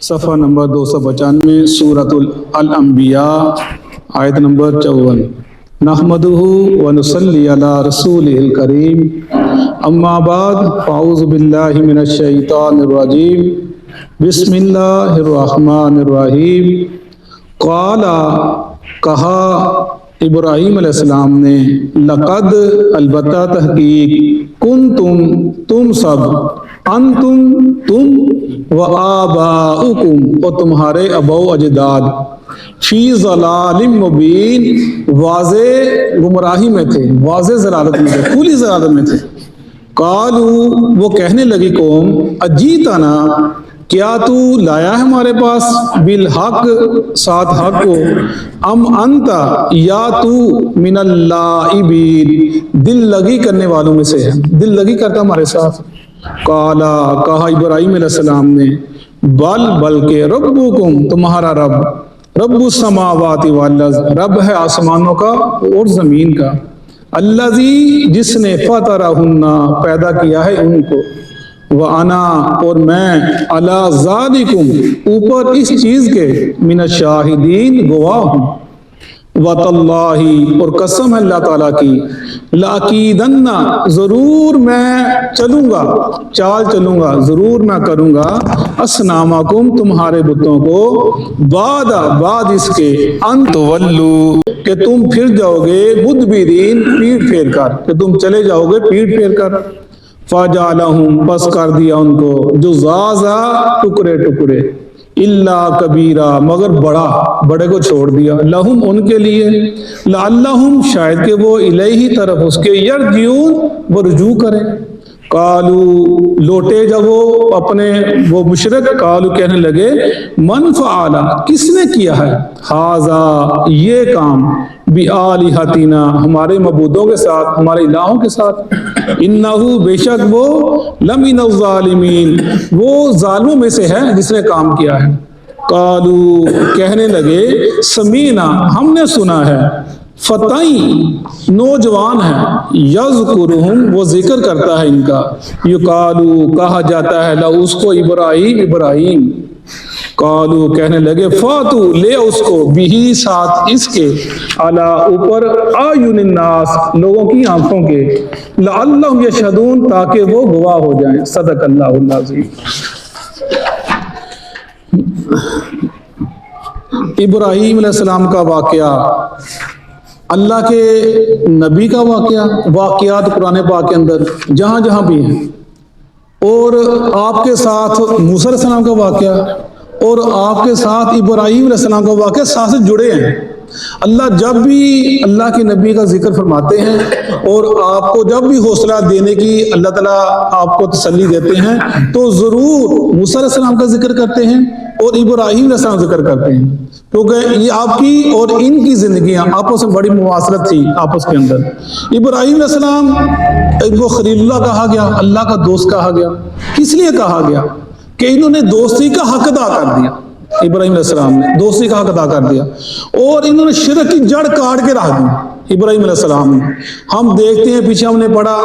صفحہ نمبر 295 سورۃ الانبیاء آیت نمبر 54 نحمدہ ونصلی علی رسولہ الکریم اما بعد فاعوذ باللہ من الشیطان الرجیم بسم اللہ الرحمن الرحیم قال کہا ابراہیم علیہ السلام نے لقد البتہ تحقیق کنتم تم سب انتم تم و آباؤکم اور تمہارے اباء و اجداد فی ضلال مبین واضح گمراہی میں تھے، واضح ضلالت میں تھے، کھلی ضلالت میں تھے۔ قالو وہ کہنے لگی قوم اجیتنا کیا تو لایا ہے ہمارے پاس بالحق ساتھ حق کو ام انتا یا تو من اللاعبین دل لگی کرنے والوں میں سے ہے، دل لگی کرتا ہمارے ساتھ۔ قالا کہا ابراہیم علیہ السلام نے بلکہ ربکم تمہارا رب رب السماوات والارض رب ہے آسمانوں کا اور زمین کا، الذی جس نے فطرہن پیدا کیا ہے ان کو، وَأَنَا اور میں عَلَى ذَلِكُمْ اوپر اس چیز کے من الشاہدین گواہ ہوں، وَتَاللَّهِ اور قسم ہے اللہ تعالیٰ کی لَأَكِيدَنَّ ضرور میں چلوں گا، چال چلوں گا، ضرور میں کروں گا اصنامکم تمہارے بتوں کو بعد اس کے ان تولو کہ تم پھر جاؤ گے مدبرین پیٹ پھیر کر، کہ تم چلے جاؤ گے پیٹ پھیر کر۔ فَجَعَلَهُمْ پس کر دیا ان کو جزازا ٹکڑے ٹکڑے، الا کبیرہ مگر بڑے کو چھوڑ دیا، لہم ان کے لیے، لعلہم شاید کہ وہ الیہ طرف اس کے یرجعون وہ رجوع کریں۔ قالو لوٹے جب وہ اپنے وہ مشرک، قالو کہنے لگے من فعل کس نے کیا ہے ھذا یہ کام بآلہتنا ہمارے معبودوں کے ساتھ، ہمارے الہوں کے ساتھ، انہو بے شک وہ لمن الظالمین وہ ظالموں میں سے ہے جس نے کام کیا ہے۔ قالو کہنے لگے سمینا ہم نے سنا ہے، فتائیں نوجوان ہے، یذکرہم وہ ذکر کرتا ہے ان کا، یقالو کہا جاتا ہے لہو اس کو ابراہیم۔ قالو کہنے لگے فاتو لے اس کو بھی ساتھ اس کے علی اوپر اعین الناس لوگوں کی آنکھوں کے، لعلہم یشہدون تاکہ وہ گواہ ہو جائیں۔ صدق اللہ العظیم۔ ابراہیم علیہ السلام کا واقعہ، اللہ کے نبی کا واقعہ، واقعات قرآن پاک کے اندر جہاں جہاں بھی ہیں، اور آپ کے ساتھ موسیٰ علیہ السلام کا واقعہ اور آپ کے ساتھ ابراہیم علیہ السلام کا واقعہ ساتھ سے جڑے ہیں۔ اللہ جب بھی اللہ کے نبی کا ذکر فرماتے ہیں اور آپ کو جب بھی حوصلہ دینے کی اللہ تعالیٰ آپ کو تسلی دیتے ہیں تو ضرور موسیٰ علیہ السلام کا ذکر کرتے ہیں اور ابراہیم علیہ السلام ذکر کرتے ہیں، کیونکہ یہ آپ کی اور ان کی زندگیاں آپس میں بڑی مواصلت تھی آپس کے اندر۔ ابراہیم علیہ السلام کو خلیل اللہ کہا گیا، اللہ کا دوست کہا گیا، کس لیے کہا گیا کہ انہوں نے دوستی کا حق ادا کر دیا۔ ابراہیم علیہ السلام نے دوستی کا حق ادا کر دیا اور انہوں نے شرک کی جڑ کاٹ کے رکھ دی ابراہیم علیہ السلام نے۔ ہم دیکھتے ہیں پیچھے ہم نے پڑھا،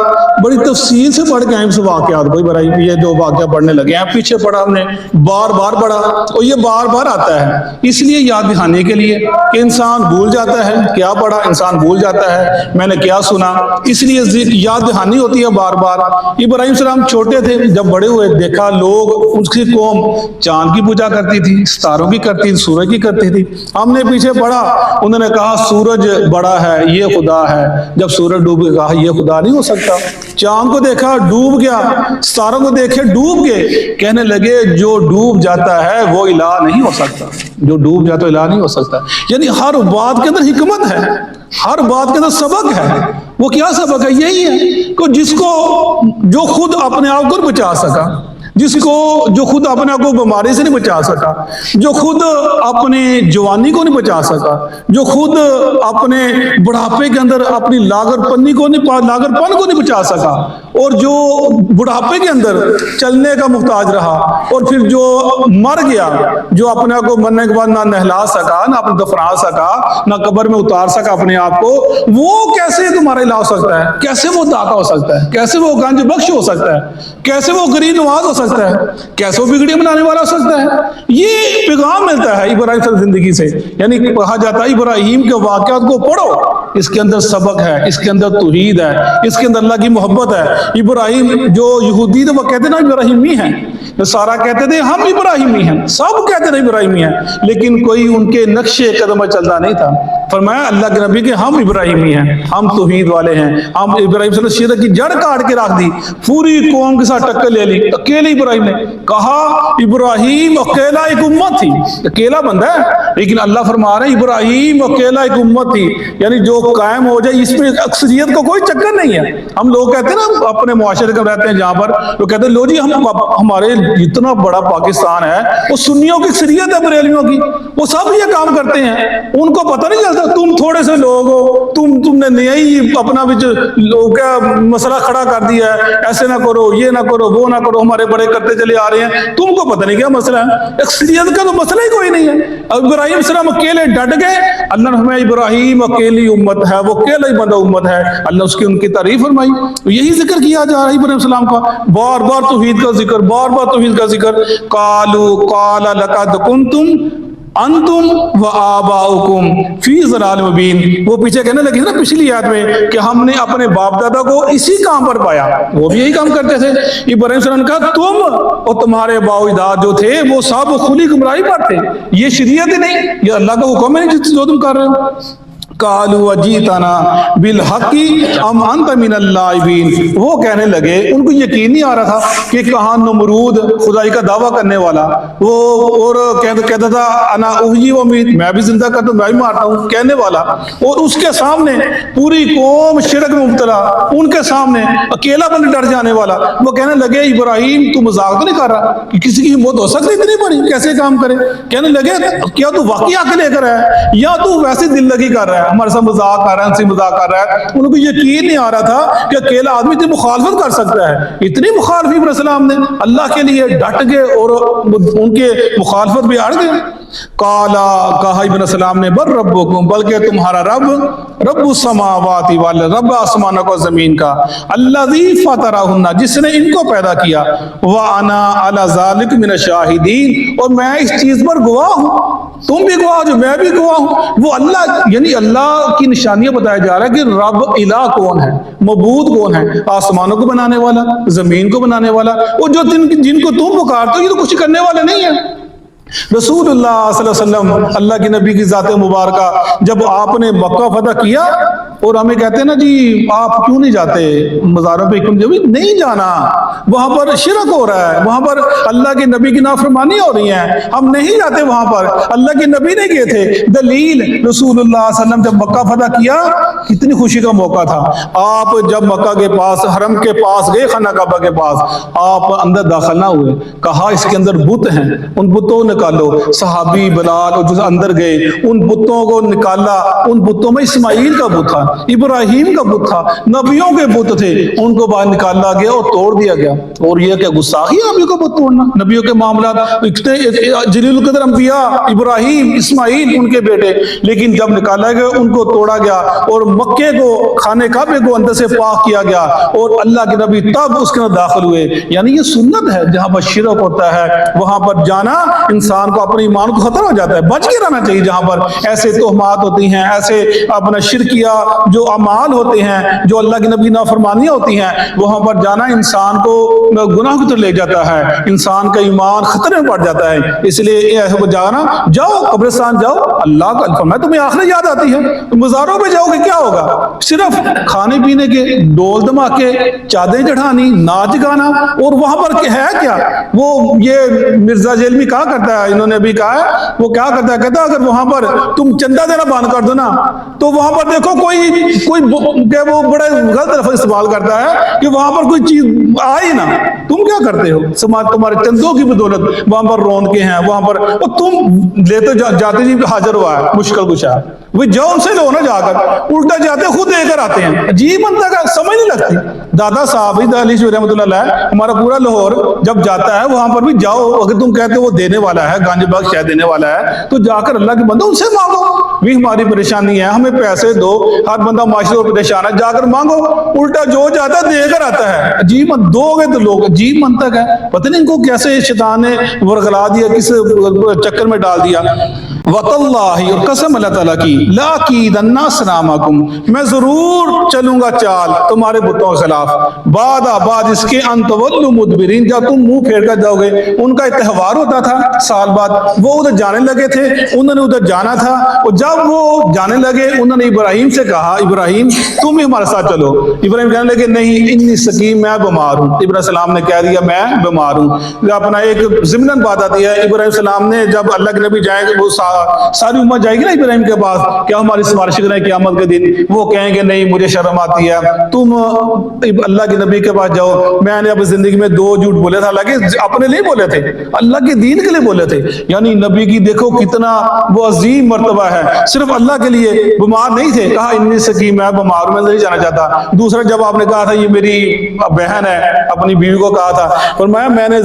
بڑی تفصیل سے پڑھ کے اہم سے واقعات کو، ابراہیم یہ جو واقعہ پڑھنے لگے ہیں پیچھے پڑھا ہم نے، بار بار پڑھا اور یہ بار بار آتا ہے اس لیے یاد دہانے کے لیے کہ انسان بھول جاتا ہے کیا پڑھا، انسان بھول جاتا ہے میں نے کیا سنا، اس لیے یاد دہانی ہوتی ہے بار بار۔ ابراہیم السلام چھوٹے تھے، جب بڑے ہوئے دیکھا لوگ ان کی قوم چاند کی پوجا کرتی تھی، ستاروں کی کرتی تھی، سورج کی کرتی تھی۔ ہم نے پیچھے پڑھا انہوں نے کہا سورج بڑا ہے یہ خدا ہے، جب سورج ڈوب گیا کہا یہ خدا نہیں ہو سکتا، چاند کو دیکھا ڈوب گیا، ستاروں کو دیکھے ڈوب گئے، کہنے لگے جو ڈوب جاتا ہے وہ الہ نہیں ہو سکتا، جو ڈوب جاتا ہے الہ نہیں ہو سکتا۔ یعنی ہر بات کے اندر حکمت ہے، ہر بات کے اندر سبق ہے۔ وہ کیا سبق ہے؟ یہی ہے کہ جس کو جو خود اپنے آپ کو بچا سکا، جس کو جو خود اپنے آپ کو بیماری سے نہیں بچا سکا، جو خود اپنی جوانی کو نہیں بچا سکا، جو خود اپنے بڑھاپے کے اندر اپنی لاغر پن کو نہیں بچا سکا، اور جو بڑھاپے کے اندر چلنے کا محتاج رہا اور پھر جو مر گیا، جو اپنے آپ کو مرنے کے بعد نہ نہلا سکا، نہ اپنے دفنا سکا، نہ قبر میں اتار سکا اپنے آپ کو، وہ کیسے تمہارا الہ ہو سکتا ہے؟ کیسے وہ داتا ہو سکتا ہے؟ کیسے وہ گنج بخش ہو سکتا ہے؟ کیسے وہ غریب نواز ہو سکتا ہے؟ سکتا ہے, کیسے ویڈیو بنانے والا ہو سکتا ہے. یہ پیغام ملتا ہے ابراہیم صلی زندگی سے. یعنی کہا جاتا ہے ابراہیم کے واقعات کو پڑھو, اس کے اندر سبق ہے, اس کے اندر توحید ہے, اس کے اندر اللہ کی محبت ہے. ابراہیم جو یہودی تھے وہ کہتے نا ابراہیمی ہیں, سارا کہتے تھے ہم ابراہیمی ہیں, سب کہتے تھے ابراہیمی ہیں, لیکن کوئی ان کے نقش قدم پر چلتا نہیں تھا. فرمایا اللہ کے نبی کہ ہم ابراہیمی ہیں, ہم توحید والے ہیں. ہم ابراہیم صلی اللہ علیہ وسلم شرک کی جڑ کاٹ کے رکھ دی, پوری قوم کے ساتھ ٹکر لے لی. اکیلے ابراہیم نے کہا, ابراہیم اکیلا ایک امت تھی, اکیلا بندہ ہے, لیکن اللہ فرما رہے ہیں ابراہیم اکیلا ایک امت تھی. یعنی جو قائم ہو جائے اس میں اکثریت کو کوئی چکر نہیں ہے. ہم لوگ کہتے ہیں نا اپنے معاشرے کے رہتے ہیں جہاں پر وہ کہتے ہیں لو جی ہمارے اتنا بڑا پاکستان ہے, وہ سنیوں کی اکثریت ہے بریلویوں کی, وہ سب یہ کام کرتے ہیں, ان کو پتہ نہیں چلتا. تم تھوڑے سے لوگ ہو, تم نے نیا ہی اپنا لوگ کا مسئلہ کھڑا کر دیا ہے, ایسے نہ کرو, یہ نہ کرو, وہ نہ کرو, ہمارے بڑے کرتے چلے آ رہے ہیں, تم کو پتہ نہیں کیا مسئلہ ہے. اکثریت کا تو مسئلہ ہی کوئی نہیں ہے. ابراہیم السلام اکیلے ڈٹ گئے. اللہ نے ہمیں ابراہیم اکیلی امت ہے, وہ اکیلا ہی بندہ امت ہے. اللہ اس کی ان کی تعریف فرمائی. یہی ذکر کیا جا رہا ہے ابراہیم السلام کا, بار بار توحید کا ذکر, بار بار توحید کا ذکر. قال لقد کنتم انتم و آباؤکم فی ضلال مبین. وہ پیچھے کہنے لگے نا پچھلی آیت میں کہ ہم نے اپنے باپ دادا کو اسی کام پر پایا, وہ بھی یہی کام کرتے تھے. ابراہیم صلی اللہ علیہ وسلم کا تم اور تمہارے باؤ اجداد جو تھے وہ سب کھلی گمراہی پر تھے, یہ شریعت ہی نہیں, یہ اللہ کا حکم ہے جو تم کر رہے ہو. قالوا اجیتنا بالحق ام انت من اللاعبین. وہ کہنے لگے, ان کو یقین نہیں آ رہا تھا کہ کہاں نمرود خدائی کا دعویٰ کرنے والا, وہ اور کہتا تھا انا احیی و امیت, میں بھی زندہ کرتا ہوں, میں بھی مارتا ہوں کہنے والا, اور اس کے سامنے پوری قوم شرک میں مبتلا, ان کے سامنے اکیلا بن ڈر جانے والا. وہ کہنے لگے ابراہیم تو مذاق تو نہیں کر رہا کہ کسی کی ہمت ہو سکتی اتنی بڑی, کیسے کام کرے. کہنے لگے کیا تو واقعی حق لے کر ہے یا تو ویسے دل لگی کر رہا ہے, ہمارے ساتھ مذاق کر رہا ہے, ان سے مذاق کر رہا ہے. ان کو یقین نہیں آ رہا تھا کہ اکیلا آدمی اتنی مخالفت کر سکتا ہے. اتنی مخالفت ابراہیم السلام نے اللہ کے لیے ڈٹ گئے اور ان کے مخالفت بھی اڑ گئے. کہا ابراہیم السلام نے بل ربکم, بلکہ تمہارا رب, رب السماوات والارض, رب آسمانوں کو زمین کا, الذی فطرہن, جس نے ان کو پیدا کیا, وانا علی ذلک من الشاہدین, اور میں اس چیز پر گواہ ہوں, تم بھی گواہ جو, میں بھی گواہ ہوں. وہ اللہ, یعنی اللہ کی نشانیاں بتایا جا رہا ہے کہ رب الہ کون ہے, معبود کون ہے, آسمانوں کو بنانے والا, زمین کو بنانے والا. وہ جو جن کو تم پکارتے ہو یہ تو کچھ کرنے والے نہیں ہیں. رسول اللہ صلی اللہ علیہ وسلم, اللہ کی نبی کی ذات مبارکہ, جب آپ نے مکہ فتح کیا اور ہمیں کہتے ہیں نا جی آپ کیوں نہیں جاتے مزاروں پہ, نہیں جانا, وہاں پر شرک ہو رہا ہے, وہاں پر اللہ کے نبی کی نافرمانی ہو رہی ہے, ہم نہیں جاتے وہاں پر, اللہ کے نبی نہیں گئے تھے. دلیل, رسول اللہ صلی اللہ علیہ وسلم جب مکہ فتح کیا کتنی خوشی کا موقع تھا. آپ جب مکہ کے پاس, حرم کے پاس گئے, خانہ کعبہ کے پاس, آپ اندر داخل نہ ہوئے, کہا اس کے اندر بت ہیں, ان بتوں نے نکالو. صحابی بلال اور جو اندر گئے, ان بتوں کو نکالا. ان بتوں میں اسماعیل کا بت تھا, ابراہیم کا بت تھا, نبیوں کے بت تھے, ان کو باہر نکالا گیا اور توڑ دیا گیا. اور یہ کیا گستاخی ہے نبیوں کو بت توڑنا, نبیوں کے معاملات اتنے جلیل القدر انبیاء, ابراہیم, اسماعیل ان کے بیٹے, لیکن جب نکالا گیا ان کو توڑا گیا اور مکے کو, خانہ کعبے کو اندر سے پاک کیا گیا, اور اللہ کے نبی تب اس کے اندر داخل ہوئے. یعنی یہ سنت ہے, جہاں پر شرک ہوتا ہے وہاں پر جانا انسان کو اپنے ایمان کو خطرہ ہو جاتا ہے. بچ کے رہنا چاہیے, جہاں پر ایسے تہمات ہوتی ہیں, ایسے اپنا شرکیہ جو اعمال ہوتے ہیں, جو اللہ کے نبی نافرمانیاں ہوتی ہیں, وہاں پر جانا انسان کو گناہ کی طرف لے جاتا ہے, انسان کا ایمان خطرے میں پڑ جاتا ہے. اس لیے ایسے جانا, جاؤ قبرستان جاؤ, اللہ کا فرمایا تمہیں آخرت یاد آتی ہے, مزاروں پہ جاؤ گے کیا ہوگا, صرف کھانے پینے کے, ڈول دھماکے, چادریں چڑھانی, ناچ گانا, اور وہاں پر ہے کیا. وہ یہ مرزا جیلمی کہا کرتا ہے, انہوں نے بھی کہا ہے, وہ کیا کرتا ہے, کہتا اگر وہاں پر تم چندہ دینا بند کر دو نا, تو وہاں پر دیکھو کوئی وہ بڑے غلط لفظ استعمال کرتا ہے کہ وہاں پر کوئی چیز آئی نا, تم کیا کرتے ہو, تمہارے چندوں کی بدولت وہاں پر رونقیں ہیں, وہاں پر تم لیتے جاتے جی حاضر ہوا ہے مشکل کچھ ہے, وہ جاؤ ان سے لو نا, جا کر الٹا جاتے خود دے کر آتے ہیں. عجیب بنتا ہے, سمجھ نہیں لگتی. دادا صاحب علی رحمۃ اللہ علیہ, ہمارا پورا لاہور جب جاتا ہے وہاں پر بھی جاؤ, اگر تم کہتے ہو وہ دینے والا ہے, گنج بخش ہے، دینے والا ہے، تو جا کر اللہ کے بندہ ان سے مانگو، بھی ہماری پریشانی ہے، ہمیں پیسے دو، ہر بندہ معاشرے کو پریشان ہے، جا کر مانگو، الٹا جو جاتا ہے دے کر آتا ہے۔ عجیب دو گے تو لوگ عجیب منطق ہے، پتہ نہیں ان کو کیسے شیطان نے ورغلا دیا، کس چکر میں ڈال دیا۔ وَتَاللَّهِ، اور قسم اللہ تعالیٰ کی، لَأَكِيدَنَّ أَصْنَامَكُمْ، میں ضرور چلوں گا چال تمہارے بتوں کے خلاف، بعد اس کے ان تولوا مدبرین، جب تم منہ پھیر کر جاؤ گے۔ ان کا ایک تہوار ہوتا تھا سال بعد، وہ ادھر جانے لگے تھے، انہوں نے ادھر جانا تھا، اور جب وہ جانے لگے انہوں نے ابراہیم سے کہا ابراہیم تم ہی ہمارے ساتھ چلو۔ ابراہیم کہنے لگے نہیں، انی سقیم، میں بیمار ہوں۔ ابراہیم السلام نے کہہ دیا میں بیمار ہوں۔ اپنا ایک ضمناً بات آتی ہے، ابراہیم السلام نے جب اللہ کے نبی جائیں گے، وہ ساری امت جائے گی نا ابراہیم کے پاس، کیا ہماری سفارش کریں قیامت کے دن، وہ کہیں گے نہیں مجھے شرم آتی ہے، تم اللہ کے نبی کے پاس جاؤ، میں نے اپنی زندگی میں 2 جھوٹ بولے تھا، حالانکہ اپنے لیے بولے تھے، اللہ کے دین کے لیے بولے تھے۔ یعنی نبی کی دیکھو کتنا وہ عظیم مرتبہ ہے، صرف اللہ کے لیے بیمار نہیں تھے، کہا انی سقیم، میں بیمار ہوں، میں نہیں جانا چاہتا۔ دوسرا جب آپ نے کہا تھا یہ میری بہن ہے، اپنی بیوی کو کہا تھا، فرمایا میں نے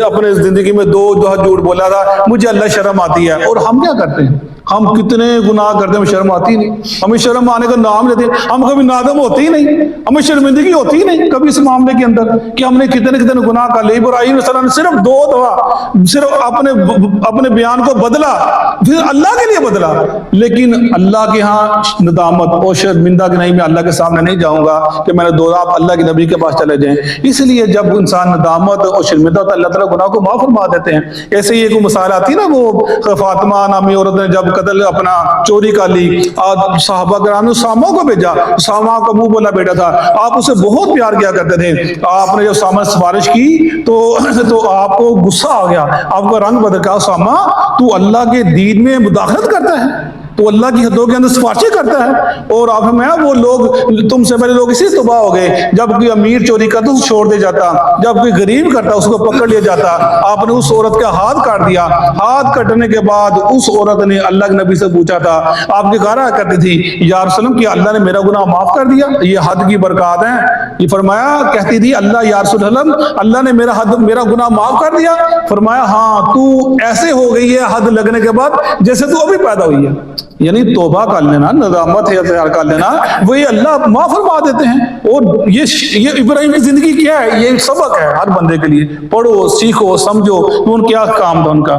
اپنے زندگی میں 2 جھوٹ بولا تھا، مجھے اللہ شرم آتی ہے۔ اور ہم کیا کرتے ہیں، ہم کتنے گناہ کرتے ہیں، ہمیں شرم آتی ہی نہیں، ہمیں شرم آنے کا نام لیتے ہیں، ہم کبھی نادم ہوتے ہی نہیں، ہمیں شرمندگی ہوتی ہی نہیں کبھی اس معاملے کے اندر کہ ہم نے کتنے گناہ کر لے۔ ابراہیم علیہ السلام نے صرف 2 دفعہ صرف اپنے بیان کو بدلا، پھر اللہ کے لیے بدلا، لیکن اللہ کے ہاں ندامت اور شرمندہ کہ نہیں میں اللہ کے سامنے نہیں جاؤں گا، کہ میں نے 2 آپ اللہ کے نبی کے پاس چلے جائیں۔ اس لیے جب انسان ندامت اور شرمندہ ہوتا ہے اللہ تعالیٰ گناہ کو معاف فرما دیتے ہیں۔ ایسے ہی ایک مثال آتی ہے نا، وہ فاطمہ نامی عورت نے جب قتل اپنا چوری کر لی، اور صحابہ کرام نے اسامہ کو بھیجا، اسامہ کا منہ بولا بیٹا تھا، آپ اسے بہت پیار کیا کرتے تھے، آپ نے جب اسامہ نے سفارش کی تو آپ کو غصہ آ گیا، آپ کا رنگ بدل گیا، اسامہ تو اللہ کے دین میں مداخلت کرتا ہے، تو اللہ کی حدوں کے اندر سفارشیں کرتا ہے۔ اور آپ میں وہ لوگ تم سے پہلے لوگ اسی تباہ ہو گئے، جب کوئی امیر چوری کرتا اسے چھوڑ دیا جاتا، جب کوئی غریب کرتا اس کو پکڑ لیا جاتا، آپ نے اس عورت کا ہاتھ کاٹ دیا۔ ہاتھ کٹنے کے بعد اس عورت نے اللہ کے نبی سے پوچھا تھا، آپ کی کہا کرتی تھی یا رسول اللہ کہ اللہ نے میرا گناہ معاف کر دیا، یہ حد کی برکات ہیں، یہ فرمایا کہتی تھی اللہ یا رسول اللہ نے میرا گناہ معاف کر دیا، فرمایا ہاں تو ایسے ہو گئی ہے حد لگنے کے بعد جیسے تو ابھی پیدا ہوئی ہے۔ یعنی توبہ کر لینا، ندامت ہے اختیار کر لینا، وہی اللہ معاف فرما دیتے ہیں۔ اور یہ ابراہیم کی زندگی کیا ہے، یہ ایک سبق ہے ہر بندے کے لیے، پڑھو سیکھو سمجھو ان کیا کام تھا ان کا۔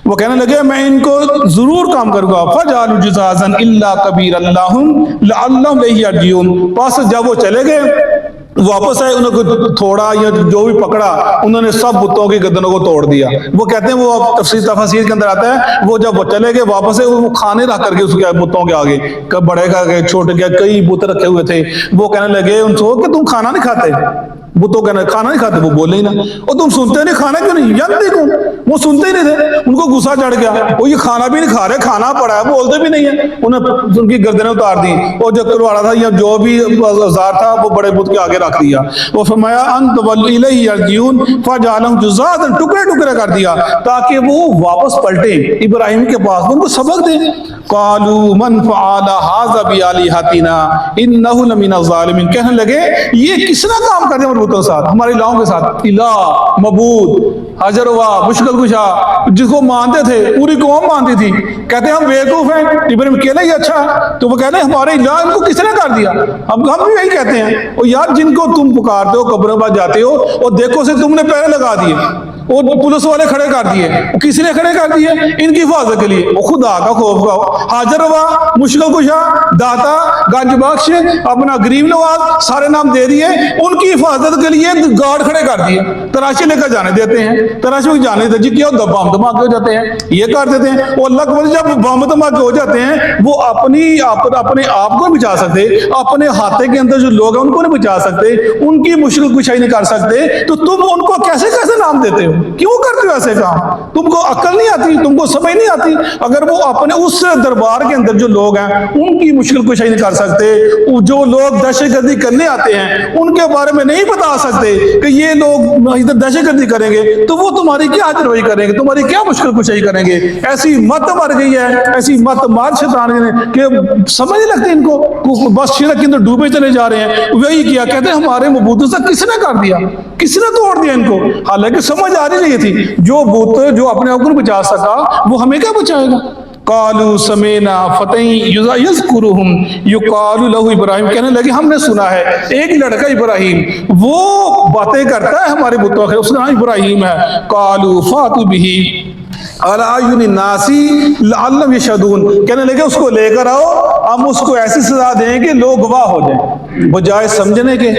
وہ کہنے لگے میں ان کو ضرور کام کروں گا، فَجَعَلُوا جُزَازًا إِلَّا كَبِيرًا لَهُمْ لَعَلَّهُمْ إِلَيْهِ يَرْجِعُونَ۔ پس جب وہ چلے گئے واپس آئے، انہوں کو تھوڑا یا جو بھی پکڑا انہوں نے سب بتوں کی گردنوں کو توڑ دیا۔ وہ کہتے ہیں، وہ تفسیر تفاسیر کے اندر آتا ہے، وہ جب وہ چلے گئے واپس آئے، وہ کھانے رکھ کر کے اس کے بتوں کے آگے، بڑے کا چھوٹے کے کئی بت رکھے ہوئے تھے، وہ کہنے لگے ان سے کہ تم کھانا نہیں کھاتے، بتوں کہنا کھانا نہیں کھاتے، وہ بولے ہی نا، اور تم سنتے نہیں کھانا کیوں نہیں، یعنی کون، وہ سنتے ہی نہیں تھے، ان کو غصہ چڑھ گیا، وہ یہ کھانا بھی نہیں کھا رہے، کھانا پڑا ہے، بولتے بھی نہیں ہیں، انہیں ان کی گردنیں اتار دی، اور جو کرواڑا تھا یا جو بھی اوزار تھا وہ بڑے بت کے آگے رکھ دیا۔ وہ فرمایا انت والیہ یرجعون فجعلہم جزازا، ٹکڑے ٹکڑے کر دیا تاکہ وہ واپس پلٹیں ابراہیم کے پاس، ان کو سبق دیں۔ قالوا من فعل هذا بآلہتنا انہ لمن الظالمین، کہنے لگے یہ کس نے کام کر دیا ہمارے بتوں کے ساتھ، ہمارے الہوں کے ساتھ، الہ معبود حجر ہوا مشکل کشا جس کو مانتے تھے، پوری قوم مانتی تھی، کہتے ہیں ہم بیوقوف ہیں، ابراہیم اکیلا ہی اچھا ہے، تو وہ کہتے ہیں ہمارے الہ ان کو کس نے کر دیا، ہم بھی یہی کہتے ہیں، اور یار جن کو تم پکارتے ہو قبروں پر جاتے ہو اور دیکھو سے تم نے پہرے لگا دیے، اور پولیس والے کھڑے کر دیے، کس نے کھڑے کر دیے، ان کی حفاظت کے لیے، وہ خدا کا خوف کھاؤ، حاضر ہوا مشکل کشا داتا گنج بخش اپنا غریب نواز سارے نام دے دیے، ان کی حفاظت کے لیے گارڈ کھڑے کر دیے، تراشی لے کر جانے دیتے ہیں، تراشی میں جانے دیتے جی کیا بم دھماکے ہو جاتے ہیں، یہ کر دیتے ہیں، اور اللہ کو جب بم دھماکے ہو جاتے ہیں وہ اپنے آپ کو بچا سکتے، اپنے ہاتھے کے اندر جو لوگ ہیں ان کو نہیں بچا سکتے، ان کی مشکل کشائی نہیں کر سکتے، تو تم ان کو کیسے نام دیتے ہو، کیوں کرتے ہو ایسے کام، تم کو عقل نہیں آتی، تم کو سمجھ نہیں آتی، اگر وہ اپنے اس دربار کے اندر جو لوگ ہیں ان کی مشکل کشائی نہیں کر سکتے، جو لوگ دہشت گردی کرنے آتے ہیں ان کے بارے میں نہیں بتا سکتے کہ یہ لوگ ادھر دہشت گردی کریں گے، تو وہ تمہاری کیا جروائی کریں گے، تمہاری کیا مشکل کشائی کریں گے، ایسی مت مر گئی ہے، ایسی مت مار شیطان نے کہ سمجھ نہیں لگتی ان کو، بس شرک کے اندر ڈوبے چلے جا رہے ہیں۔ وہی کیا کہتے ہیں ہمارے معبودوں سے کس نے کر دیا، کس نے توڑ دیا ان کو، حالانکہ سمجھ آ ہمارے لیے تھی، جو بت جو اپنے آپ کو نہیں بچا سکا وہ ہمیں کیا بچائے گا؟ قالوا سمینا فتى یذکرہم یقال لہ ابراہیم، کہنے لگے ہم نے سنا ہے ایک لڑکا ابراہیم وہ باتیں کرتا ہے ہمارے بتوں کے، اس کا نام ابراہیم ہے۔ قالوا فاتوا بہ علی اعین الناس لعلهم یشہدون، کہنے لگے اس کو لے کر آؤ، ہم اس کو ایسی سزا دیں کہ لوگ گواہ ہو جائیں، بجائے سمجھنے کے،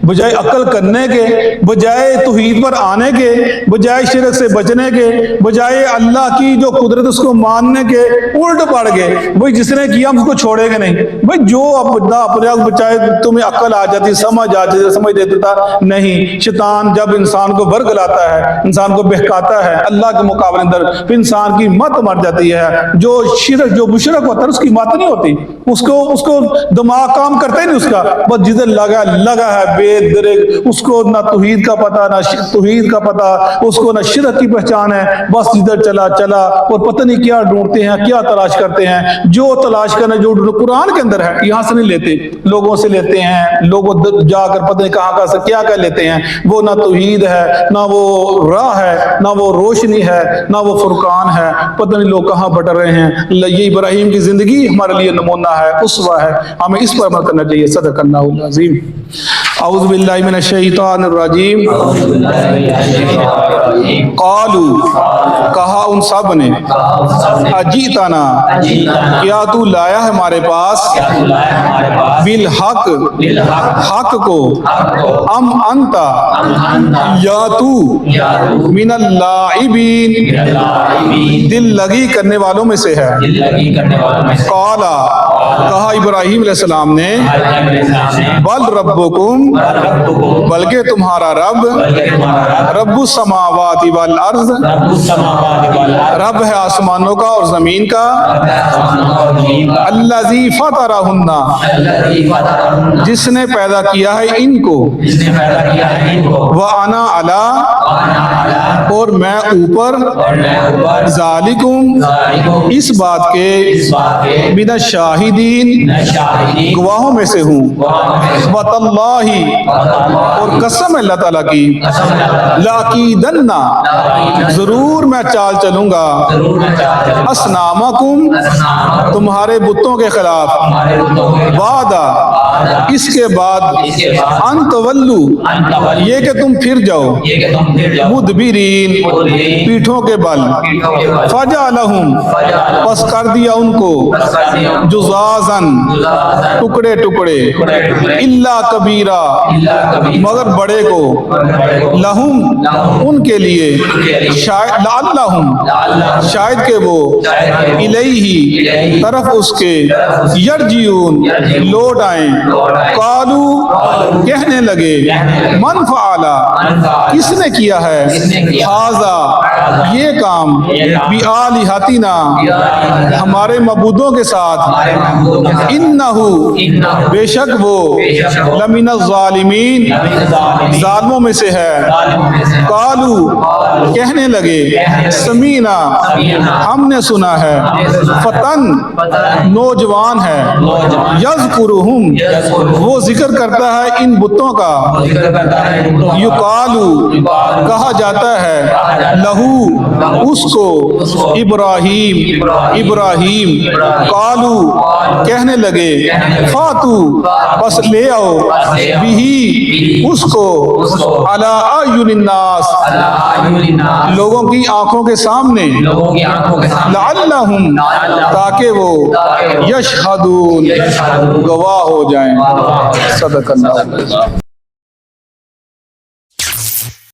بجائے عقل کرنے کے، بجائے توحید پر آنے کے، بجائے شرک سے بچنے کے، بجائے اللہ کی جو قدرت اس کو ماننے کے، الٹ پڑ گئے بھئی جس نے کیا ہم اس کو چھوڑے گا نہیں۔ بھئی جو اپنا اپنے آپ بچائے، تمہیں عقل آ جاتی، سمجھ آ جاتی، سمجھ دیتا تھا نہیں، شیطان جب انسان کو ورگ لاتا ہے، انسان کو بہکاتا ہے اللہ کے مقابلے اندر، پھر انسان کی مت مر جاتی ہے۔ جو شرک جو مشرک ہوتا ہے اس کی مت نہیں ہوتی، اس کو دماغ کام کرتا ہی نہیں اس کا، بس جدھر لگا ہے بے درک، اس کو نہ توحید کا پتہ نہ توحید کا پتہ، اس کو نہ شرک کی پہچان ہے، بس جدھر چلا اور پتہ نہیں کیا ڈھونڈتے ہیں، کیا تلاش کرتے ہیں۔ جو تلاش کرنا جو قرآن کے اندر ہے یہاں سے نہیں لیتے، لوگوں سے لیتے ہیں، لوگوں جا کر پتہ نہیں کہاں سے کیا لیتے ہیں، وہ نہ توحید ہے، نہ وہ راہ ہے، نہ وہ روشنی ہے، نہ وہ فرقان ہے، پتہ نہیں لوگ کہاں بٹر رہے ہیں۔ یہ ابراہیم کی زندگی ہمارے لیے نمونہ ہے، اسوہ ہے، ہمیں اس پر عمل کرنا چاہیے۔ صدق اللہ العظیم۔ اعوذ باللہ من الشیطان الرجیم۔ قالوا، کہا ان سب نے، اجیتنا، کیا تو لایا ہے ہمارے پاس، بالحق، حق کو، ام انتا، یا تو، من اللاعبین، دل لگی کرنے والوں میں سے ہے۔ قالا، کہا ابراہیم علیہ السلام نے، بل ربکم، بلکہ تمہارا رب، رب السماوات والارض، رب ہے آسمانوں کا اور زمین کا، الذی فطرہن، جس نے پیدا کیا ہے ان کو، وانا علی، اور میں اوپر، ذالکم، اس بات کے، من الشاہدین، گواہوں میں سے ہوں، وتاللہ، اور قسم اللہ تعالیٰ کی، لاکیدن، ضرور میں چال چلوں گا، اصنامکم، تمہارے بتوں کے خلاف، وعدہ، اس کے بعد، ان تولو، یہ کہ تم پھر جاؤ، مدبرین، پیٹھوں کے بل، فجعلہم، پس کر دیا ان کو، جزازن، ٹکڑے ٹکڑے، الا کبیرہ، مگر بڑے کو، لہم، ان کے لیے، لعلہم، شاید کہ وہ، الیہ، طرف اس کے، یرجعون، لوٹ آئیں، قالو، کہنے لگے، من فعلا، کس نے کیا ہے، ھذا، یہ کام، بآلہتنا، ہمارے معبودوں کے ساتھ، انہو، بے شک وہ، لمن الظالمین، ظالموں میں سے ہے۔ قالو، کہنے لگے، سمینا، ہم نے سنا ہے، فتن، نوجوان ہے، یذکرہم، وہ ذکر کرتا ہے ان بتوں کا، یقالو، کہا جاتا ہے، لہو، اس کو، ابراہیم، ابراہیم، قالو، کہنے لگے، فاتو، پس لے آؤ، بہی، اس کو، علی اعین الناس، لوگوں کی آنکھوں کے سامنے، لعلہم، تاکہ وہ، یشہدون، گواہ ہو جائیں۔ صدق اللہ۔